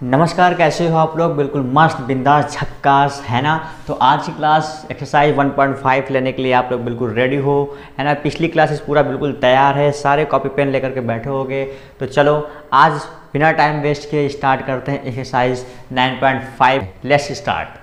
नमस्कार, कैसे हो आप लोग। बिल्कुल मस्त बिंदास झक्कास है ना। तो आज की क्लास एक्सरसाइज 1.5 लेने के लिए आप लोग बिल्कुल रेडी हो, है ना। पिछली क्लासेस पूरा बिल्कुल तैयार है, सारे कॉपी पेन लेकर के बैठे होगे। तो चलो आज बिना टाइम वेस्ट किए स्टार्ट करते हैं exercise 9.5। Let's start.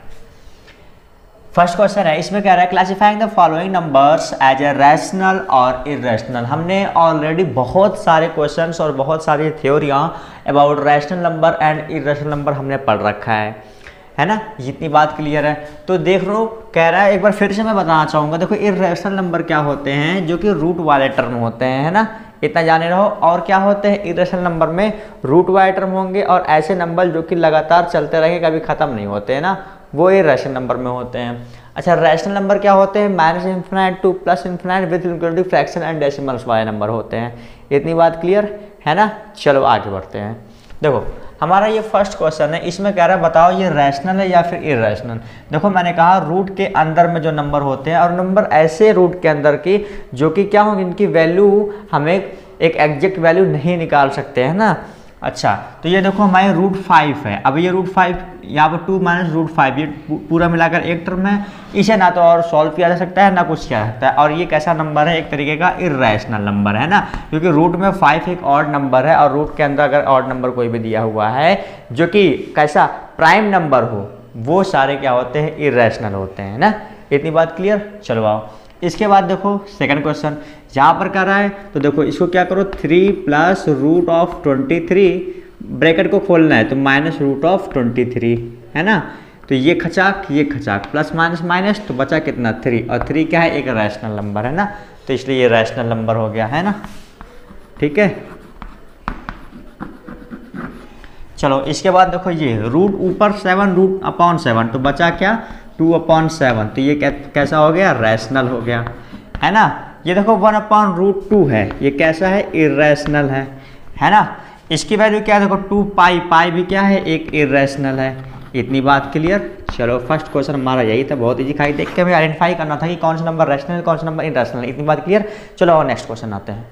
First question है, इसमें कह रहा है classifying the following numbers as a rational or irrational. हमने ऑलरेडी बहुत सारे क्वेश्चंस और बहुत सारी थ्योरियाँ about rational number and irrational number हमने पढ़ रखा है ना। जितनी बात क्लियर है तो देख लो, कह रहा है एक बार फिर से मैं बताना चाहूँगा। देखो इरेशनल नंबर क्या होते हैं, जो कि रूट वाले टर्म होते हैं, है ना। इतना जाने रहो। और क्या होते हैं इरेशनल नंबर में, रूट वाले टर्म होंगे और ऐसे नंबर जो कि लगातार चलते रहेंगे, कभी खत्म नहीं होते हैं ना, वो ये रैशनल नंबर में होते हैं। अच्छा, रैशनल नंबर क्या होते हैं, minus infinite two plus infinite with including fraction and decimals वाले नंबर होते हैं। इतनी बात क्लियर है ना। चलो आगे बढ़ते हैं। देखो हमारा ये फर्स्ट क्वेश्चन है, इसमें कह रहा है बताओ ये रैशनल है या फिर इरेशनल। देखो मैंने कहा रूट के अंदर में जो नंबर होते हैं और नंबर ऐसे रूट के अंदर की जो कि क्या होंगे, इनकी वैल्यू हमें एक एग्जैक्ट वैल्यू नहीं निकाल सकते हैं ना। अच्छा, तो ये देखो हमारे रूट 5 है। अब ये रूट 5 यहाँ पर 2 माइनस रूट 5 ये पूरा मिलाकर एक टर्म है। इसे ना तो और सॉल्व किया जा सकता है ना कुछ किया जा सकता है। और ये कैसा नंबर है, एक तरीके का इरेशनल नंबर है ना, क्योंकि रूट में 5 एक ऑड नंबर है और रूट के अंदर अगर ऑड नंबर कोई भी दिया हुआ है जो कि कैसा प्राइम नंबर हो, वो सारे क्या होते हैं, इरेशनल होते हैं ना। इतनी बात क्लियर। चलो आओ इसके बाद देखो सेकंड क्वेश्चन यहाँ पर कर रहा है। तो देखो इसको क्या करो, 3 प्लस रूट ऑफ 23 ब्रैकेट को खोलना है तो माइनस रूट ऑफ 23 है ना। तो ये खचाक प्लस माइनस माइनस तो बचा कितना 3, और 3 क्या है, एक रैशनल नंबर है ना, तो इसलिए ये रैशनल नंबर हो गया है ना। ठीक है, चलो इसके बाद देखो ये रूट ऊपर 7 रूट अपॉन 7 तो बचा क्या 2/7, तो ये कैसा हो गया, रैशनल हो गया है ना। ये देखो 1/√2 है, ये कैसा है, इरेशनल है ना। इसकी वैल्यू क्या है, देखो 2 पाई भी क्या है, एक इरेशनल है। इतनी बात क्लियर। चलो फर्स्ट क्वेश्चन हमारा यही था, बहुत इजी खाई देख के हमें आइडेंटिफाई करना था कि कौन सा नंबर रैशनल है कौन सा नंबर इरेशनल है। इतनी बात क्लियर। चलो और नेक्स्ट क्वेश्चन आते हैं।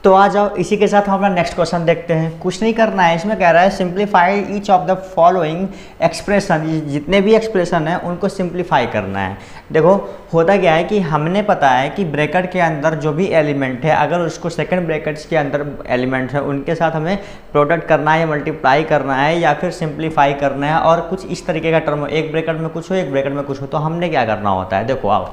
तो आ जाओ इसी के साथ हम अपना नेक्स्ट क्वेश्चन देखते हैं। कुछ नहीं करना है, इसमें कह रहा है simplify each of the following expression. जितने भी एक्सप्रेशन है उनको सिंप्लीफाई करना है। देखो होता क्या है कि हमने पता है कि ब्रैकेट के अंदर जो भी एलिमेंट है, अगर उसको सेकंड ब्रैकेट्स के अंदर एलिमेंट है उनके साथ हमें प्रोडक्ट करना है या मल्टीप्लाई करना है या फिर सिंप्लीफाई करना है, और कुछ इस तरीके का टर्म हो, एक ब्रैकेट में कुछ हो एक ब्रैकेट में कुछ हो, तो हमने क्या करना होता है, देखो आओ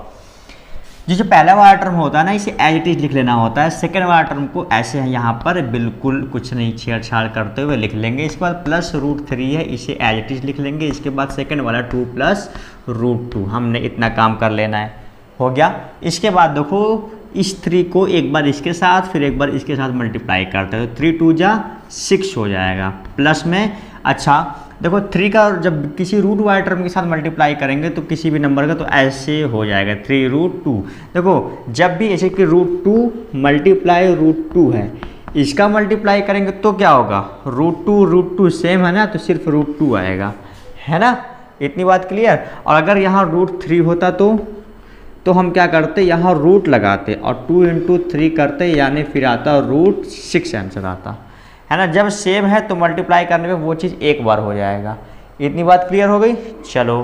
जो पहला वाला टर्म होता है ना, इसे एज इट इज लिख लेना होता है। सेकेंड वाला टर्म को ऐसे है यहाँ पर बिल्कुल कुछ नहीं छेड़छाड़ करते हुए लिख लेंगे। इसके बाद प्लस √3 है, इसे एज इट इज लिख लेंगे। इसके बाद सेकेंड वाला 2 प्लस √2, हमने इतना काम कर लेना है, हो गया। इसके बाद देखो इस 3 को एक बार इसके साथ फिर एक बार इसके साथ मल्टीप्लाई करते हैं तो 3 2 जा 6 हो जाएगा प्लस में। अच्छा देखो 3 का जब किसी रूट वाले टर्म के साथ मल्टीप्लाई करेंगे तो किसी भी नंबर का तो ऐसे हो जाएगा 3√2। देखो जब भी ऐसे कि √2 मल्टीप्लाई √2 है, इसका मल्टीप्लाई करेंगे तो क्या होगा, √2 सेम है ना, तो सिर्फ √2 आएगा, है ना। इतनी बात क्लियर। और अगर यहाँ √3 होता तो हम क्या करते, यहाँ रूट लगाते और 2 × 3 करते, यानी फिर आता √6 आंसर आता, है ना। जब सेम है तो मल्टीप्लाई करने पे वो चीज़ एक बार हो जाएगा। इतनी बात क्लियर हो गई। चलो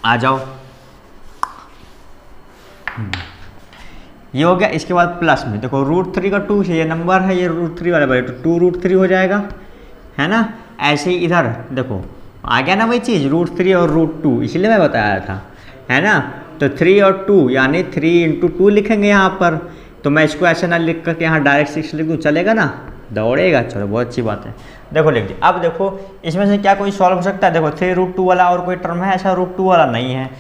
आ जाओ, ये हो गया। इसके बाद प्लस में देखो √3 का 2 से ये नंबर है, ये √3 वाला बने तो 2√3 हो जाएगा, है ना। ऐसे ही इधर देखो आ गया ना वही चीज़, √3 और √2, इसलिए मैं बताया था, है ना। तो 3 और 2 यानी 3 × 2 लिखेंगे यहाँ पर। तो मैं इसको ऐसे ना लिख करके यहाँ डायरेक्ट 6 लिख दूँ, चलेगा ना, दौड़ेगा। चलो बहुत अच्छी बात है, देखो लिख दिया। अब देखो इसमें से क्या कोई सॉल्व हो सकता है, देखो 3√2 वाला और कोई टर्म है, ऐसा √2 वाला नहीं है।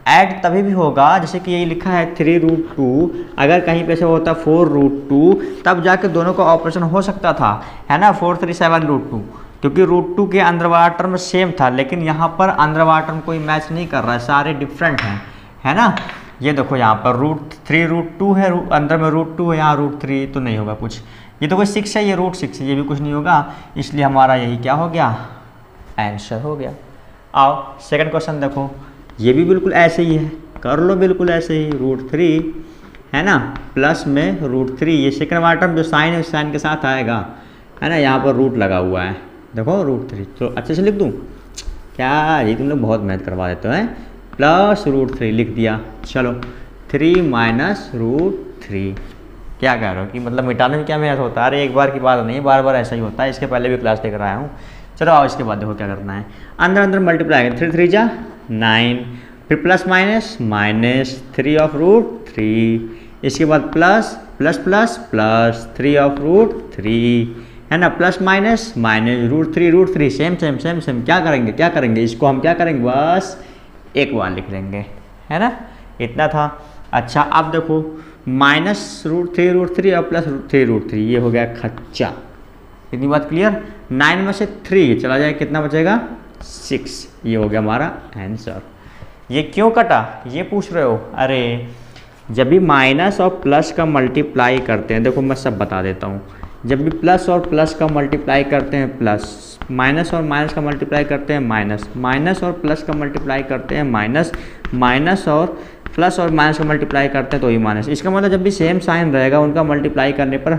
ऐड तभी भी होगा जैसे कि यही लिखा है 3√2, अगर कहीं पे से होता 4√2 तब जाके दोनों का ऑपरेशन हो सकता था, है ना। 4 3 7√2, क्योंकि √2 के अंदर वाला टर्म सेम था, लेकिन यहाँ पर अंदर वाला टर्म कोई मैच नहीं कर रहा है, सारे डिफरेंट हैं, है ना। ये देखो यहाँ पर √3√2 है, अंदर में √2 है, यहाँ √3 तो नहीं होगा कुछ। ये तो कोई 6 है, ये √6 है, ये भी कुछ नहीं होगा, इसलिए हमारा यही क्या हो गया, आंसर हो गया। आओ सेकंड क्वेश्चन देखो, ये भी बिल्कुल ऐसे ही है, कर लो बिल्कुल ऐसे ही। √3 है ना, प्लस में √3, ये सेकंड वाला टर्म जो साइन है उस साइन के साथ आएगा, है ना। यहाँ पर रूट लगा हुआ है, देखो √3, तो अच्छे से लिख दूँ क्या? ये तुम लोग बहुत मेहनत करवा देते हो हैं। प्लस √3 लिख दिया। चलो 3 माइनस √3, क्या कह रहे हो कि मतलब मिटाने में क्या मेहनत होता है? अरे एक बार की बात नहीं, बार बार ऐसा ही होता है, इसके पहले भी क्लास लेकर आया हूँ। चलो आओ इसके बाद देखो क्या करना है। अंदर अंदर मल्टीप्लाई करें, 3 3 जा 9, फिर प्लस माइनस माइनस 3 ऑफ √3, इसके बाद plus plus plus plus 3 of √3, है ना, plus minus minus √3 same same same same. क्या करेंगे इसको हम क्या करेंगे, बस एक बार लिख लेंगे, है ना, इतना था। अच्छा अब देखो माइनस √3 और प्लस √3, ये हो गया खच्चा। इतनी बात क्लियर। 9 में से 3 चला जाए, कितना बचेगा 6, ये हो गया हमारा आंसर। ये क्यों कटा ये पूछ रहे हो? अरे जब भी माइनस और प्लस का मल्टीप्लाई करते हैं, देखो मैं सब बता देता हूँ, जब भी प्लस और प्लस का मल्टीप्लाई करते हैं प्लस, माइनस और माइनस का मल्टीप्लाई करते हैं माइनस, माइनस और प्लस का मल्टीप्लाई करते हैं माइनस, माइनस और प्लस और माइनस का मल्टीप्लाई करते हैं तो ही माइनस। इसका मतलब जब भी सेम साइन रहेगा उनका मल्टीप्लाई करने पर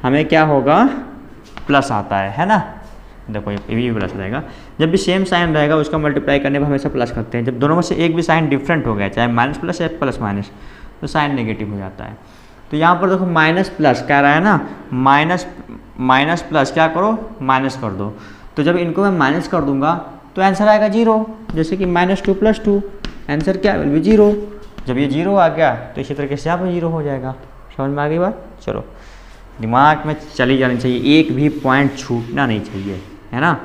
हमें क्या होगा, प्लस आता है ना। देखो ये भी प्लस रहेगा, जब भी सेम साइन रहेगा उसका मल्टीप्लाई करने पर हमेशा प्लस करते हैं। जब दोनों में से एक भी साइन डिफरेंट हो गया, चाहे माइनस प्लस या प्लस माइनस, तो साइन नेगेटिव हो जाता है। तो यहाँ पर देखो माइनस प्लस कह रहा है ना, माइनस प्लस क्या करो, माइनस कर दो। तो जब इनको मैं माइनस कर दूंगा तो आंसर आएगा 0, जैसे कि -2 + 2 आंसर क्या विल बी 0। जब ये 0 आ गया तो इसी तरीके से यहाँ पर 0 हो जाएगा। समझ में आ गई बात? चलो दिमाग में चली जानी चाहिए, एक भी पॉइंट छूटना नहीं चाहिए, है ना।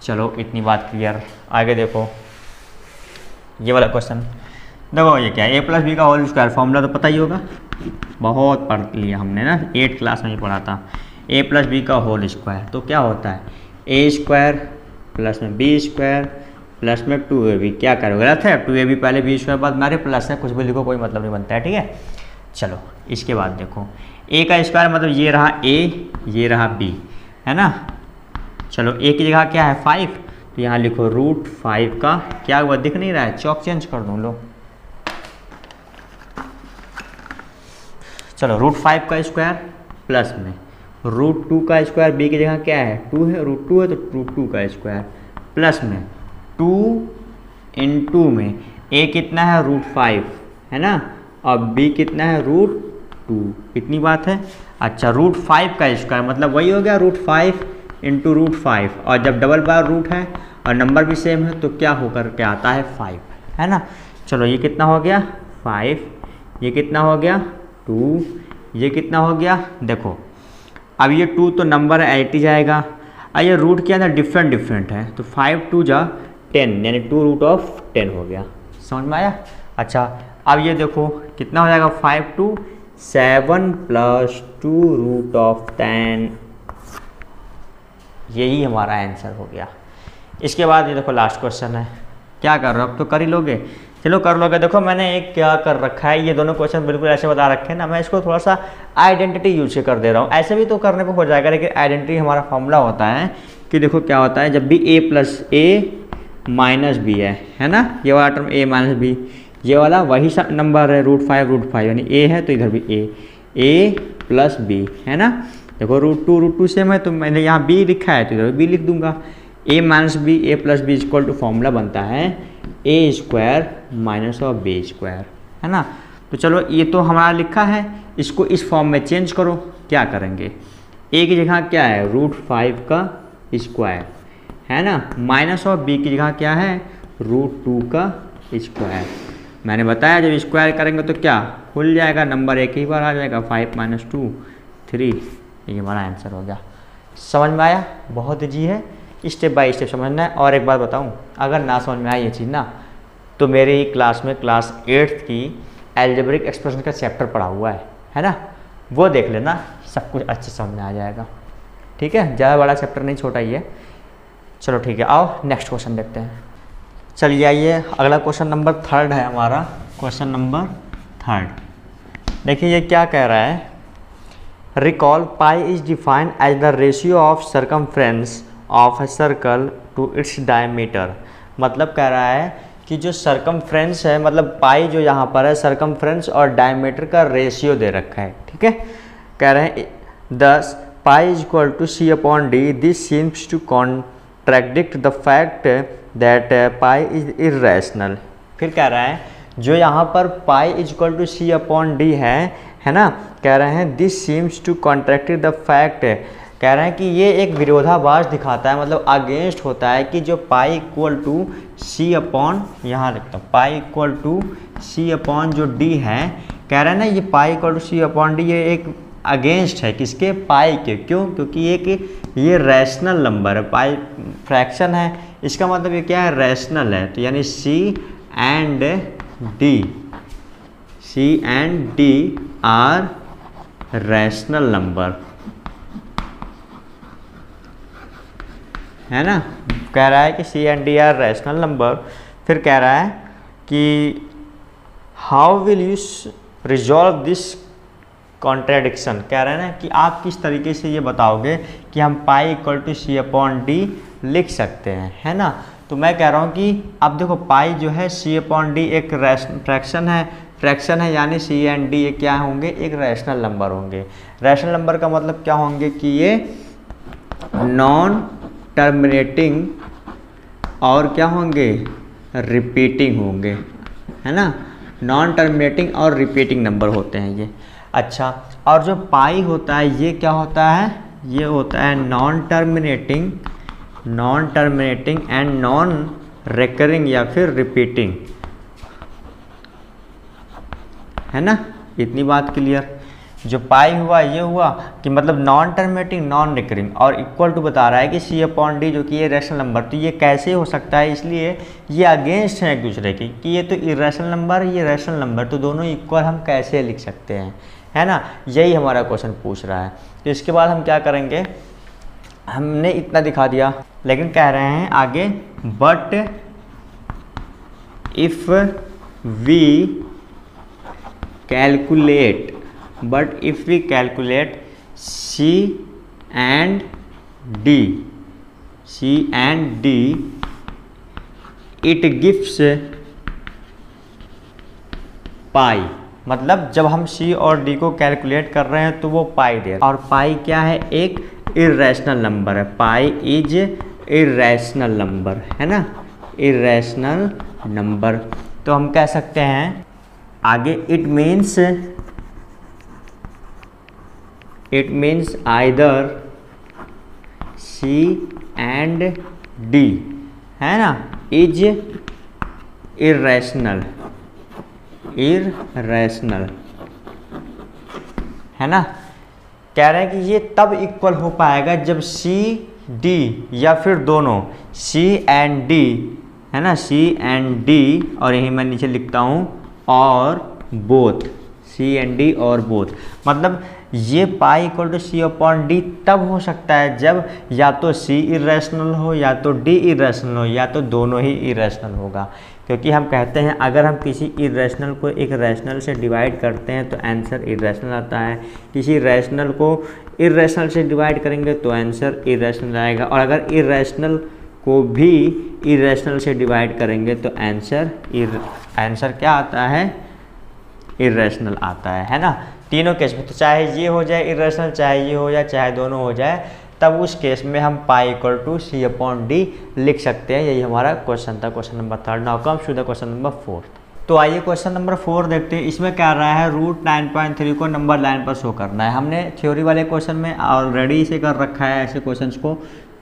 चलो इतनी बात क्लियर। आगे देखो ये वाला क्वेश्चन, देखो ये क्या है, a + b का होल स्क्वायर, फॉर्मूला तो पता ही होगा, बहुत पढ़ लिया हमने ना, 8 क्लास में ही पढ़ा था। a + b का होल स्क्वायर तो क्या होता है, a² प्लस में b² प्लस में 2ab। क्या करो, गलत है, 2ab पहले b² बाद मारे प्लस है, कुछ भी लिखो कोई मतलब नहीं बनता है, ठीक है। चलो इसके बाद देखो a का स्क्वायर मतलब ये रहा a, ये रहा b, है ना। चलो a की जगह क्या है 5, तो यहाँ लिखो √5 का क्या हुआ, दिख नहीं रहा है, चौक चेंज कर दूँ लो। चलो √5 का स्क्वायर प्लस में √2 का स्क्वायर, b की जगह क्या है 2 है, √2 है तो √2 का स्क्वायर प्लस में 2 × 2 में a कितना है √5, है ना, और b कितना है √2, इतनी बात है। अच्छा √5 का स्क्वायर मतलब वही हो गया √5 × √5, और जब डबल बार रूट है और नंबर भी सेम है तो क्या होकर के आता है 5, है ना। चलो ये कितना हो गया 5, ये कितना हो गया 2, ये कितना हो गया, देखो अब ये 2 तो नंबर ऐट ही जाएगा, और ये रूट के अंदर डिफरेंट है, तो 5 2 जा 10, यानी 2√10 हो गया। समझ में आया? अच्छा अब ये देखो कितना हो जाएगा 5 2 7 + 2√10, यही हमारा आंसर हो गया। इसके बाद ये देखो लास्ट क्वेश्चन है, क्या कर रहे हो, अब तो कर ही लोगे, चलो कर लोगे। देखो मैंने एक क्या कर रखा है, ये दोनों क्वेश्चन बिल्कुल ऐसे बता रखे हैं ना, मैं इसको थोड़ा सा आइडेंटिटी यूज से कर दे रहा हूँ, ऐसे भी तो करने पे हो जाएगा, लेकिन आइडेंटिटी हमारा फॉर्मूला होता है कि देखो क्या होता है, जब भी a + a - b है ना, ये वाला टर्म a - b, ये वाला वही नंबर है √5 यानी a है तो इधर भी a + b, है ना। देखो √2 सेम है तो मैंने यहाँ b लिखा है तो इधर b लिख दूंगा। a - b a + b = formula बनता है a² - b², है ना। तो चलो ये तो हमारा लिखा है, इसको इस फॉर्म में चेंज करो। क्या करेंगे, a की जगह क्या है √5 का स्क्वायर, है ना, माइनस और b की जगह क्या है √2 का स्क्वायर। मैंने बताया जब स्क्वायर करेंगे तो क्या खुल जाएगा, नंबर एक ही बार आ जाएगा, 5 - 2 3, ये हमारा आंसर हो गया। समझ में आया? बहुत ईजी है, स्टेप बाय स्टेप समझना है। और एक बात बताऊं, अगर ना समझ में आए ये चीज़ ना, तो मेरे ही क्लास में क्लास 8th की एल्जेब्रिक एक्सप्रेशन का चैप्टर पढ़ा हुआ है ना, वो देख लेना, सब कुछ अच्छे समझ में आ जाएगा, ठीक है। ज़्यादा बड़ा चैप्टर नहीं, छोटा ही है। चलो ठीक है, आओ नेक्स्ट क्वेश्चन देखते हैं। चलिए आइए, अगला क्वेश्चन नंबर 3 है हमारा, क्वेश्चन नंबर 3। देखिए ये क्या कह रहा है, recall pi is defined as the ratio of circumference of a circle to its diameter. मतलब कह रहा है कि जो सरकमफ्रेंस है, मतलब पाई जो यहाँ पर है, सरकमफ्रेंस और डायमीटर का रेशियो दे रखा है, ठीक है। कह रहे हैं 10 pi = c/d, this seems to contradict the fact that pi is irrational. फिर कह रहा है जो यहाँ पर pi is equal to C upon D है ना, कह रहे हैं this seems to contradict the fact, कह रहे हैं कि ये एक विरोधाभास दिखाता है, मतलब अगेंस्ट होता है कि जो pi equal to C upon, यहाँ लिखता हूँ pi equal to C upon जो डी है, कह रहे हैं ना ये pi equal to C upon D, ये एक अगेंस्ट है किसके, पाई के। क्यों? क्योंकि ये रैशनल नंबर है, पाई फ्रैक्शन है, इसका मतलब ये क्या है, रैशनल है। तो यानी C and D are rational number, है ना, कह रहा है कि C and D are rational number. फिर कह रहा है कि how will you resolve this contradiction, कह रहे हैं ना कि आप किस तरीके से ये बताओगे कि हम pi equal to C upon D लिख सकते हैं, है ना। तो मैं कह रहा हूँ कि अब देखो पाई जो है सी अपॉन डी एक फ्रैक्शन है, यानी सी एंड डी ये क्या होंगे, एक रैशनल नंबर होंगे। रैशनल नंबर का मतलब क्या होंगे कि ये नॉन टर्मिनेटिंग और क्या होंगे, रिपीटिंग होंगे, है ना, नॉन टर्मिनेटिंग और रिपीटिंग नंबर होते हैं ये। अच्छा, और जो पाई होता है ये क्या होता है, ये होता है non terminating and non recurring या फिर रिपीटिंग, है ना। इतनी बात क्लियर। जो पाई हुआ ये हुआ कि मतलब नॉन टर्मिनेटिंग नॉन रिकरिंग और इक्वल टू बता रहा है कि सी अपॉन डी जो कि ये रैशनल नंबर, तो ये कैसे हो सकता है, इसलिए ये अगेंस्ट है एक दूसरे की, कि ये तो इरेशनल नंबर, ये रैशनल नंबर, तो दोनों इक्वल हम कैसे लिख सकते हैं, है ना। यही हमारा क्वेश्चन पूछ रहा है। तो इसके बाद हम क्या करेंगे, हमने इतना दिखा दिया, लेकिन कह रहे हैं आगे but if we calculate C and D it gives pi, मतलब जब हम C और D को कैलकुलेट कर रहे हैं तो वो पाई दे रहा है, और पाई क्या है, एक इरेशनल नंबर है, पाई इज इरेशनल नंबर, है ना, इरेशनल नंबर। तो हम कह सकते हैं आगे it means either C and D, है ना, इज इरेशनल, है ना। कह रहे हैं कि ये तब इक्वल हो पाएगा जब C D या फिर दोनों C and D, है ना, C and D, और यही मैं नीचे लिखता हूँ और बोथ, C and D और बोथ, मतलब ये pi equal to C upon D तब हो सकता है जब या तो C इरेशनल हो या तो D इरेशनल हो या तो दोनों ही इरेशनल होगा। क्योंकि हम कहते हैं अगर हम किसी इरेशनल को एक रैशनल से डिवाइड करते हैं तो आंसर इरेशनल आता है, किसी रैशनल को इरेशनल से डिवाइड करेंगे तो आंसर इरेशनल आएगा, और अगर इरेशनल को भी इरेशनल से डिवाइड करेंगे तो आंसर क्या आता है, इरेशनल आता है ना। तीनों केस में, तो चाहे ये हो जाए इरेशनल, चाहे ये हो जाए, चाहे दोनों हो जाए, तब उस केस में हम pi equal to C upon D लिख सकते हैं। यही हमारा क्वेश्चन था, question number 3। Now comes to the question number 4। तो आइए क्वेश्चन नंबर 4 देखते हैं। इसमें क्या रहा है, रूट 9.3 को नंबर लाइन पर शो करना है। हमने थ्योरी वाले क्वेश्चन में ऑलरेडी इसे कर रखा है ऐसे क्वेश्चंस को,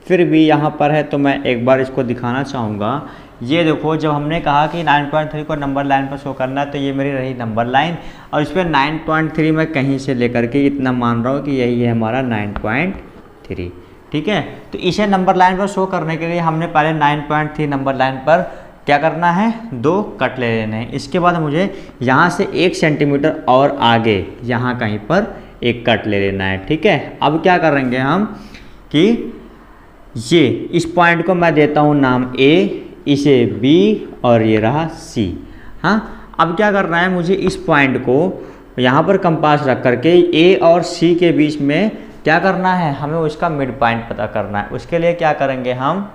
फिर भी यहाँ पर है तो मैं एक बार इसको दिखाना चाहूँगा। ये देखो, जब हमने कहा कि 9.3 को नंबर लाइन पर शो करना है तो ये मेरी रही नंबर लाइन, और इस पर 9.3 मैं कहीं से लेकर के इतना मान रहा हूँ कि यही है हमारा 9.3, ठीक है। तो इसे नंबर लाइन पर शो करने के लिए हमने पहले 9.3 नंबर लाइन पर क्या करना है, 2 कट ले लेने हैं। इसके बाद मुझे यहाँ से 1 सेंटीमीटर और आगे यहाँ कहीं पर एक कट ले लेना है, ठीक है। अब क्या करेंगे हम कि ये इस पॉइंट को मैं देता हूँ नाम A, इसे B और ये रहा C। हाँ, अब क्या करना है, मुझे इस पॉइंट को यहाँ पर कंपास रख करके A और C के बीच में क्या करना है, हमें उसका मिड पॉइंट पता करना है। उसके लिए क्या करेंगे, हम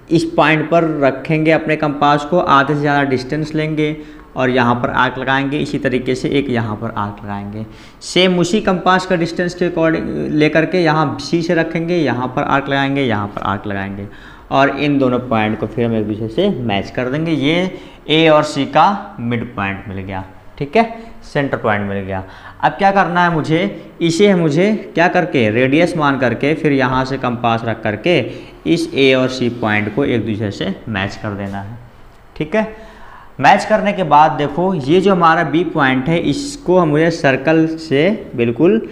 इस पॉइंट पर रखेंगे अपने कंपास को, आधे से ज़्यादा डिस्टेंस लेंगे और यहाँ पर आर्क लगाएंगे, इसी तरीके से एक यहाँ पर आर्क लगाएंगे। सेम उसी कंपास का डिस्टेंस के अकॉर्डिंग लेकर के यहाँ सी से रखेंगे, यहाँ पर आर्क लगाएंगे, यहाँ पर आर्क लगाएंगे और इन दोनों पॉइंट को फिर हम एक दूसरे से मैच कर देंगे। ये ए और सी का मिड पॉइंट मिल गया, ठीक है, सेंटर पॉइंट मिल गया। अब क्या करना है मुझे क्या करके रेडियस मान करके फिर यहाँ से कंपास रख करके इस ए और सी पॉइंट को एक दूसरे से मैच कर देना है, ठीक है। मैच करने के बाद देखो ये जो हमारा बी पॉइंट है इसको मुझे सर्कल से बिल्कुल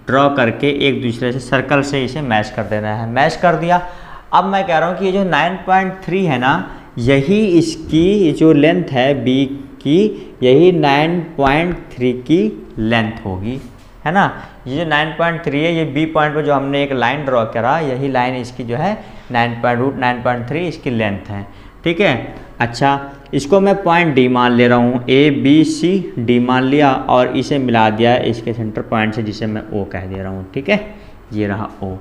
ड्रॉ करके एक दूसरे से सर्कल से इसे मैच कर देना है। मैच कर दिया। अब मैं कह रहा हूँ कि ये जो 9.3 है ना, यही इसकी जो लेंथ है बी की, यही 9.3 की लेंथ होगी, है ना। ये जो 9.3 है ये बी पॉइंट पर जो हमने एक लाइन ड्रॉ करा, यही लाइन इसकी जो है 9.3 इसकी लेंथ है, ठीक है। अच्छा, इसको मैं पॉइंट डी मान ले रहा हूँ, ए बी सी डी मान लिया और इसे मिला दिया इसके सेंटर पॉइंट से जिसे मैं ओ कह दे रहा हूँ, ठीक है। ये रहा ओ।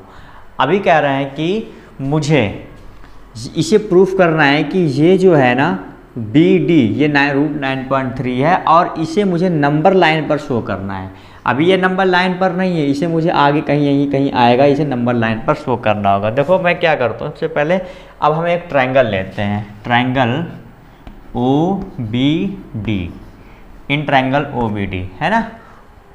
अभी कह रहे हैं कि मुझे इसे प्रूफ करना है कि ये जो है ना बी डी ये √9.3 है और इसे मुझे नंबर लाइन पर शो करना है। अभी ये नंबर लाइन पर नहीं है, इसे मुझे आगे कहीं आएगा, इसे नंबर लाइन पर शो करना होगा। देखो मैं क्या करता हूँ, सबसे पहले अब हम एक ट्रायंगल लेते हैं, triangle O B D, in triangle O B D, है ना,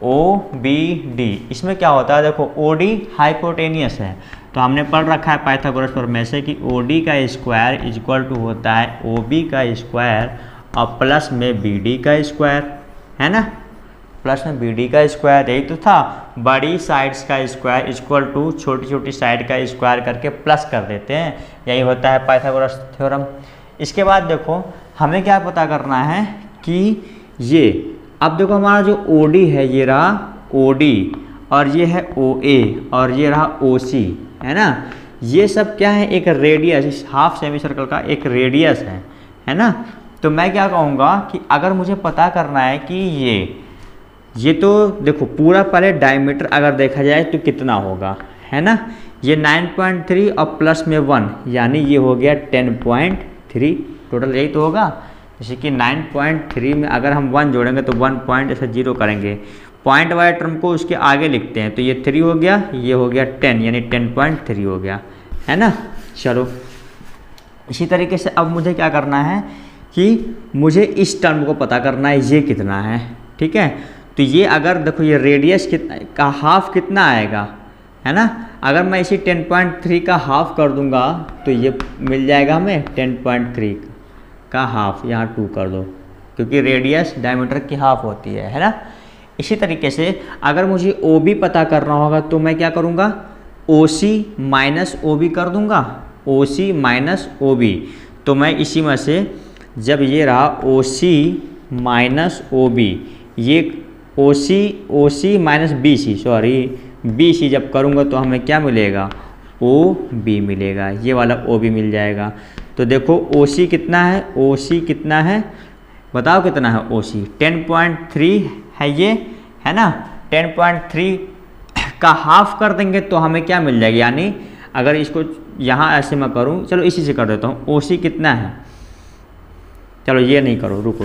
ओ बी डी। इसमें क्या होता है, देखो ओ डी हाइपोटेनियस है, तो हमने पढ़ रखा है पाइथागोरस प्रमेय से कि ओ डी का स्क्वायर इक्वल टू होता है ओ बी का स्क्वायर और प्लस में बी डी का स्क्वायर, है ना, प्लस में बी डी का स्क्वायर। यही तो था, बड़ी साइड्स का स्क्वायर इक्वल टू छोटी छोटी साइड का स्क्वायर करके प्लस कर देते हैं, यही होता है पाइथागोरस थ्योरम। इसके बाद देखो हमें क्या पता करना है कि ये, अब देखो हमारा जो ओ डी है ये रहा ओ डी और ये है ओ ए और ये रहा ओ सी, है ना। ये सब क्या है, एक रेडियस, इस हाफ सेमी सर्कल का एक रेडियस है ना। तो मैं क्या कहूँगा कि अगर मुझे पता करना है कि ये तो देखो पूरा पहले डायमीटर अगर देखा जाए तो कितना होगा, है ना, ये 9.3 और प्लस में 1 यानी ये हो गया 10.3 टोटल, यही तो होगा। जैसे कि 9.3 में अगर हम 1 जोड़ेंगे तो 1 पॉइंट ऐसे 0 करेंगे, पॉइंट वाले टर्म को उसके आगे लिखते हैं, तो ये 3 हो गया, ये हो गया 10 यानी 10.3 हो गया, है ना। चलो इसी तरीके से अब मुझे क्या करना है कि मुझे इस टर्म को पता करना है ये कितना है, ठीक है। तो ये अगर देखो ये रेडियस कितना का हाफ कितना आएगा, है ना, अगर मैं इसी 10.3 का हाफ कर दूंगा तो ये मिल जाएगा हमें 10.3 का हाफ, यहाँ 2 कर दो क्योंकि रेडियस डायमीटर की हाफ होती है ना। इसी तरीके से अगर मुझे ओ बी पता करना होगा तो मैं क्या करूँगा, ओ सी माइनस ओ बी कर दूँगा, ओ सी माइनस ओ बी। तो मैं इसी में से जब ये रहा ओ सी माइनस ओ बी, ये O C minus B C, sorry B C जब करूँगा तो हमें क्या मिलेगा, ओ बी मिलेगा, ये वाला ओ बी मिल जाएगा। तो देखो ओ सी कितना है, ओ सी कितना है बताओ कितना है, ओ सी 10.3 है ये, है ना। 10.3 का हाफ कर देंगे तो हमें क्या मिल जाएगा, यानी अगर इसको यहाँ ऐसे मैं करूँ, चलो इसी से कर देता हूँ, ओ सी कितना है, चलो ये नहीं करो, रुको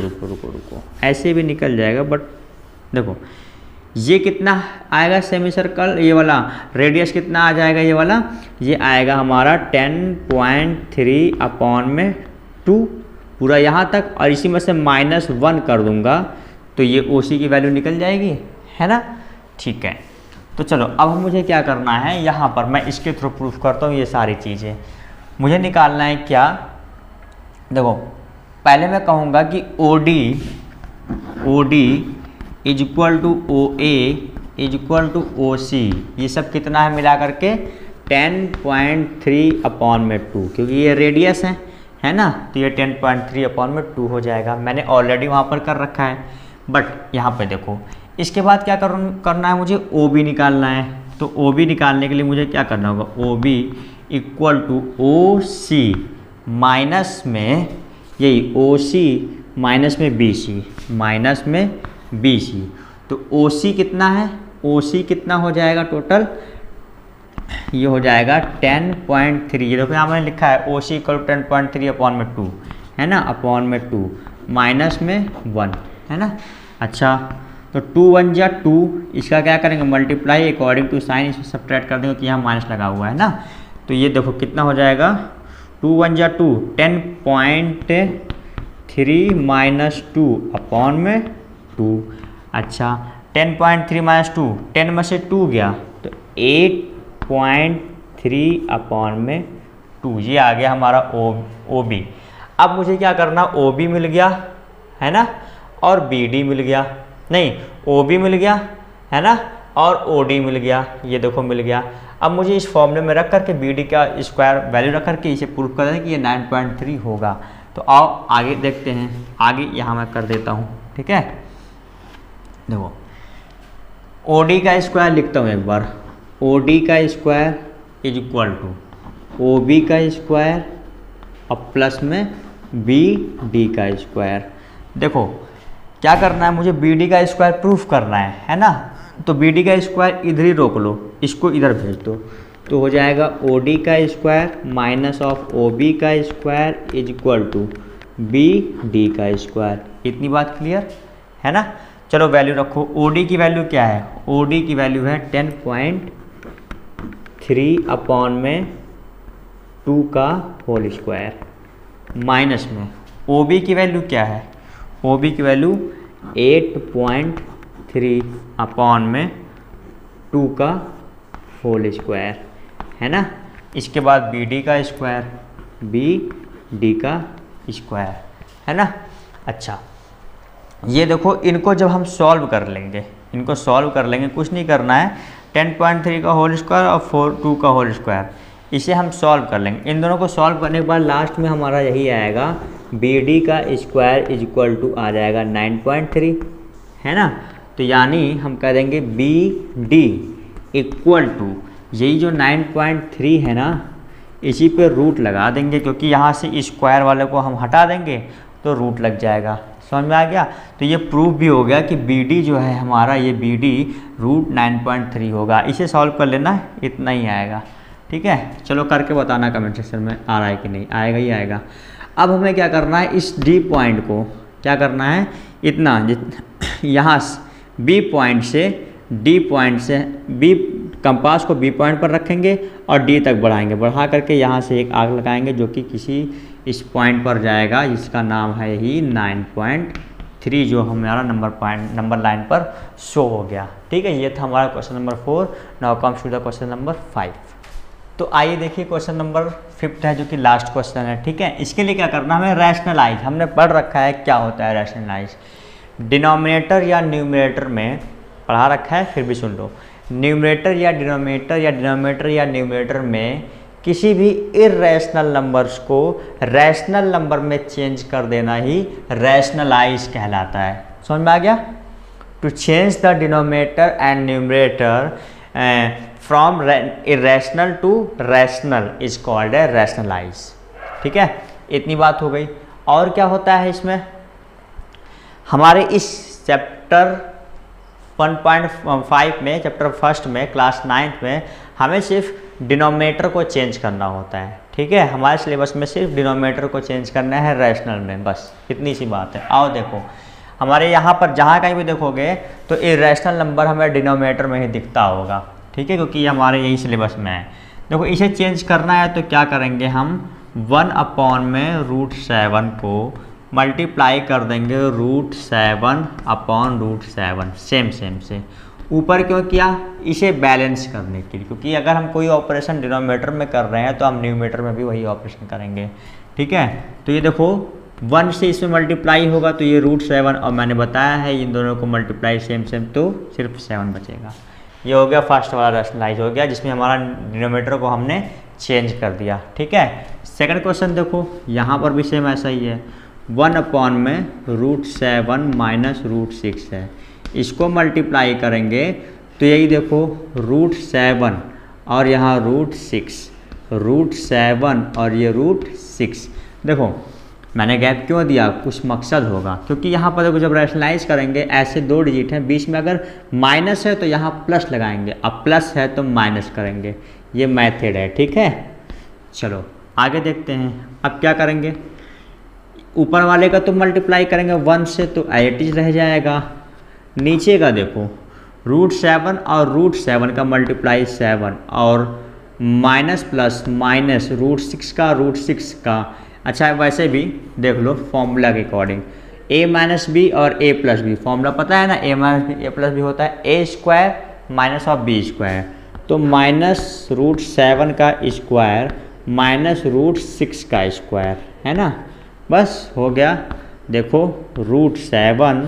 ऐसे भी निकल जाएगा, बट देखो ये कितना आएगा सेमी सर्कल, ये वाला रेडियस कितना आ जाएगा, ये वाला ये आएगा हमारा 10.3/2 पूरा यहाँ तक, और इसी में से -1 कर दूंगा तो ये ओ सी की वैल्यू निकल जाएगी, है ना। ठीक है, तो चलो अब मुझे क्या करना है, यहाँ पर मैं इसके थ्रू प्रूफ करता हूँ ये सारी चीज़ें। मुझे निकालना है क्या, देखो पहले मैं कहूँगा कि O D is equal to O A is equal to O C, ये सब कितना है मिला करके 10.3/2, क्योंकि ये रेडियस है ना, तो ये 10.3/2 हो जाएगा। मैंने ऑलरेडी वहाँ पर कर रखा है, बट यहाँ पे देखो इसके बाद क्या करना है, मुझे ओ बी निकालना है। तो ओ बी निकालने के लिए मुझे क्या करना होगा, O B equal to O C minus में यही ओ सी माइनस में बी सी, माइनस में बी सी। तो ओ सी कितना है, ओ सी कितना हो जाएगा टोटल, ये हो जाएगा 10.3। ये देखो यहाँ मैंने लिखा है ओ सी इक्वल 10.3/2, है ना, अपॉन में 2। माइनस में 1 है ना। अच्छा तो 2 1 जा 2, इसका क्या करेंगे मल्टीप्लाई अकॉर्डिंग टू साइन, इसमें सब्ट्रैक्ट कर देंगे तो यहाँ माइनस लगा हुआ है ना। तो ये देखो कितना हो जाएगा 2 1 जा 2, 10.3 माइनस 2 अपॉन में 2। अच्छा 10.3 माइनस 2, 10 में से 2 गया तो 8.3 अपॉन में 2, ये आ गया हमारा ओ बी। अब मुझे क्या करना, ओ बी मिल गया है ना और बी डी मिल गया, नहीं ओ बी मिल गया है ना और ओ डी मिल गया, ये देखो मिल गया। अब मुझे इस फॉर्मूले में रख करके बी डी का स्क्वायर वैल्यू रख करके इसे प्रूफ कर दें कि ये 9.3 होगा। तो आओ आगे देखते हैं, आगे यहाँ मैं कर देता हूँ, ठीक है। देखो ओ डी का स्क्वायर लिखता हूँ एक बार, ओ डी का square is equal to O B का स्क्वायर और प्लस में बी डी का स्क्वायर। देखो क्या करना है, मुझे बी डी का स्क्वायर प्रूफ करना है ना। तो बी डी का स्क्वायर इधर ही रोक लो, इसको इधर भेज दो, तो हो जाएगा ओ डी का square minus of O B का square is equal to B D का स्क्वायर। इतनी बात क्लियर है ना। चलो वैल्यू रखो, ओ डी की वैल्यू क्या है, ओ डी की वैल्यू है 10.3 अपॉन में 2 का होल स्क्वायर माइनस में ओ बी की वैल्यू क्या है, ओ बी की वैल्यू 8.3 अपॉन में 2 का होल स्क्वायर है ना। इसके बाद बी डी का स्क्वायर, बी डी का स्क्वायर है ना। अच्छा ये देखो इनको जब हम सॉल्व कर लेंगे, इनको सॉल्व कर लेंगे, कुछ नहीं करना है, 10.3 का होल स्क्वायर और 2 का होल स्क्वायर, इसे हम सॉल्व कर लेंगे। इन दोनों को सॉल्व करने के बाद लास्ट में हमारा यही आएगा, बी डी का स्क्वायर इज इक्वल टू आ जाएगा 9.3 है ना। तो यानी हम कह देंगे बी डी इक्वल टू यही जो 9.3 है ना, इसी पे रूट लगा देंगे, क्योंकि यहाँ से स्क्वायर वाले को हम हटा देंगे तो रूट लग जाएगा। समझ में आ गया। तो ये प्रूफ भी हो गया कि बी डी जो है हमारा, ये बी डी रूट 9.3 होगा। इसे सॉल्व कर लेना, इतना ही आएगा, ठीक है। चलो करके बताना कमेंट सेक्शन में आ रहा है कि नहीं, आएगा ही आएगा। अब हमें क्या करना है, इस डी पॉइंट को क्या करना है, इतना यहाँ बी पॉइंट से डी पॉइंट से बी कंपास को बी पॉइंट पर रखेंगे और डी तक बढ़ाएंगे, बढ़ा करके यहाँ से एक आर्क लगाएंगे जो कि किसी इस पॉइंट पर जाएगा, जिसका नाम है ही 9.3 जो हमारा नंबर लाइन पर शो हो गया, ठीक है। ये था हमारा question number 4। Now comes to the question number 5। तो आइए देखिए क्वेश्चन नंबर 5 है जो कि लास्ट क्वेश्चन है, ठीक है। इसके लिए क्या करना है, हमें रैशनलाइज, हमने पढ़ रखा है क्या होता है रैशनलाइज। डिनोमिनेटर या न्यूमरेटर में पढ़ा रखा है, फिर भी सुन लो। न्यूमरेटर या डिनोमिनेटर या डिनोमिनेटर या न्यूमरेटर में किसी भी इर्रेशनल नंबर्स को रैशनल नंबर में चेंज कर देना ही रैशनलाइज कहलाता है। समझ में आ गया। To change the denominator and numerator from irrational to rational is called a rationalize, ठीक है। इतनी बात हो गई। और क्या होता है इसमें, हमारे इस चैप्टर 1.5 में, चैप्टर 1 में, क्लास 9th में हमें सिर्फ डिनोमिनेटर को चेंज करना होता है, ठीक है। हमारे सिलेबस में सिर्फ डिनोमिनेटर को चेंज करना है रैशनल में, बस इतनी सी बात है। आओ देखो हमारे यहाँ पर जहाँ कहीं भी देखोगे तो इरेशनल नंबर हमें डिनोमिनेटर में ही दिखता होगा, ठीक है, क्योंकि ये हमारे यही सिलेबस में है। देखो इसे चेंज करना है तो क्या करेंगे हम, 1 अपॉन में √7 को मल्टीप्लाई कर देंगे √7 अपॉन √7, सेम से। ऊपर क्यों किया, इसे बैलेंस करने के लिए, क्योंकि अगर हम कोई ऑपरेशन डिनोमिनेटर में कर रहे हैं तो हम न्यूमरेटर में भी वही ऑपरेशन करेंगे, ठीक है। तो ये देखो 1 से इसमें मल्टीप्लाई होगा तो ये √7, और मैंने बताया है इन दोनों को मल्टीप्लाई सेम तो सिर्फ 7 बचेगा। ये हो गया फर्स्ट वाला रैशनलाइज हो गया, जिसमें हमारा डिनोमिनेटर को हमने चेंज कर दिया, ठीक है। सेकंड क्वेश्चन देखो, यहाँ पर भी सेम ऐसा ही है, 1 अपॉन में √7 माइनस √6 है, इसको मल्टीप्लाई करेंगे तो यही देखो √7 और यहाँ √7 और ये √6। देखो मैंने गैप क्यों दिया, कुछ मकसद होगा, क्योंकि यहाँ पर देखो जब रैशनलाइज करेंगे ऐसे 2 डिजिट हैं, बीच में अगर माइनस है तो यहाँ प्लस लगाएंगे, अब प्लस है तो माइनस करेंगे, ये मेथड है, ठीक है। चलो आगे देखते हैं। अब क्या करेंगे, ऊपर वाले का तो मल्टीप्लाई करेंगे 1 से तो एट इज रह जाएगा। नीचे का देखो √7 और √7 का मल्टीप्लाई 7 और माइनस प्लस माइनस √6 का √6 का। अच्छा वैसे भी देख लो फॉर्मूला के अकॉर्डिंग a माइनस बी और a प्लस बी, फॉर्मूला पता है ना, a minus B a plus B होता है a square minus of B square. तो माइनस √7 का स्क्वायर माइनस √6 का स्क्वायर है ना, बस हो गया। देखो √7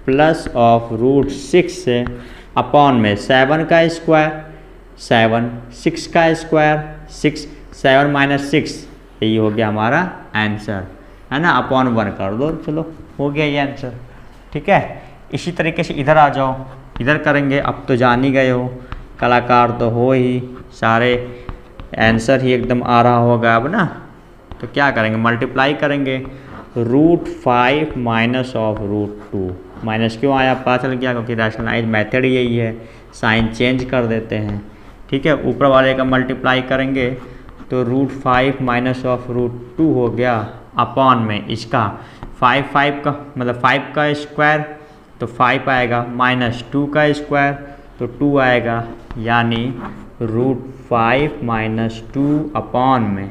प्लस ऑफ √6 अपॉन में 7 का स्क्वायर 7, 6 का स्क्वायर 6, 7 माइनस 6, यही हो गया हमारा आंसर है ना, अपॉन 1 कर दो, चलो हो गया ये आंसर। ठीक है, इसी तरीके से इधर आ जाओ, इधर करेंगे। अब तो जान ही गए हो, कलाकार तो हो ही, सारे आंसर ही एकदम आ रहा होगा अब ना। तो क्या करेंगे, मल्टीप्लाई करेंगे। √5 माइनस ऑफ √2, माइनस क्यों आया पता चल गया, क्योंकि रैशनलाइज मेथड यही है, साइन चेंज कर देते हैं। ठीक है, ऊपर वाले का मल्टीप्लाई करेंगे तो √5 माइनस ऑफ √2 हो गया, अपॉन में इसका 5 का मतलब 5 का स्क्वायर तो 5 आएगा, माइनस 2 का स्क्वायर तो 2 आएगा, यानी √5 माइनस 2 अपॉन में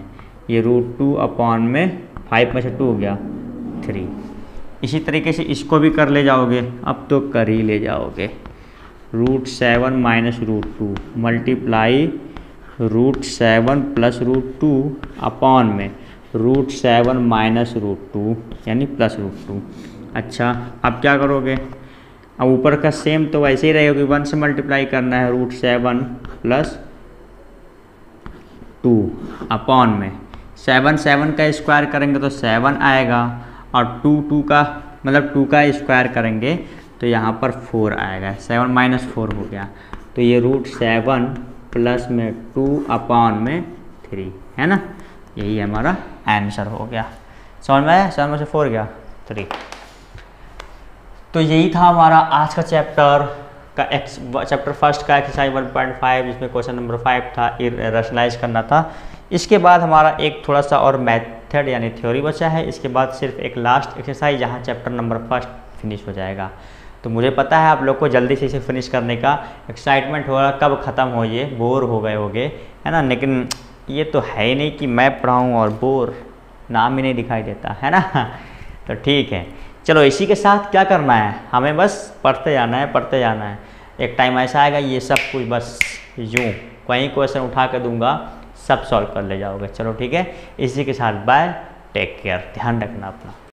ये √2 अपॉन में 5 में से 2 हो गया 3। इसी तरीके से इसको भी कर ले जाओगे, अब तो कर ही ले जाओगे। √7 माइनस √2 मल्टीप्लाई √7 प्लस √2 अपॉन में √7 माइनस √2 यानी प्लस √2। अच्छा अब क्या करोगे, अब ऊपर का सेम तो वैसे ही रहेगा कि 1 से मल्टीप्लाई करना है, √7 प्लस 2 अपॉन में 7 का स्क्वायर करेंगे तो 7 आएगा, और 2 का मतलब 2 का स्क्वायर करेंगे तो यहाँ पर 4 आएगा, 7 माइनस 4 हो गया। तो ये √7 प्लस में 2 अपॉन में 3 है ना, यही हमारा आंसर हो गया। समझ में आया, 7 में से 4 गया 3। तो यही था हमारा आज का चैप्टर का चैप्टर फर्स्ट का एक्सरसाइज 1.5, जिसमें क्वेश्चन नंबर 5 था, रैशनलाइज करना था। इसके बाद हमारा एक थोड़ा सा और मेथड यानी थ्योरी बचा है, इसके बाद सिर्फ एक लास्ट एक्सरसाइज जहाँ चैप्टर नंबर फर्स्ट फिनिश हो जाएगा। तो मुझे पता है आप लोग को जल्दी से इसे फिनिश करने का एक्साइटमेंट होगा, कब ख़त्म हो, ये बोर हो गए होगे है ना, लेकिन ये तो है ही नहीं कि मैं पढ़ाऊँ और बोर नाम ही नहीं दिखाई देता है ना। तो ठीक है, चलो इसी के साथ क्या करना है, हमें बस पढ़ते जाना है, पढ़ते जाना है। एक टाइम ऐसा आएगा ये सब कुछ बस यूँ कहीं क्वेश्चन उठा के दूंगा, सब सॉल्व कर ले जाओगे। चलो ठीक है, इसी के साथ बाय, टेक केयर, ध्यान रखना अपना।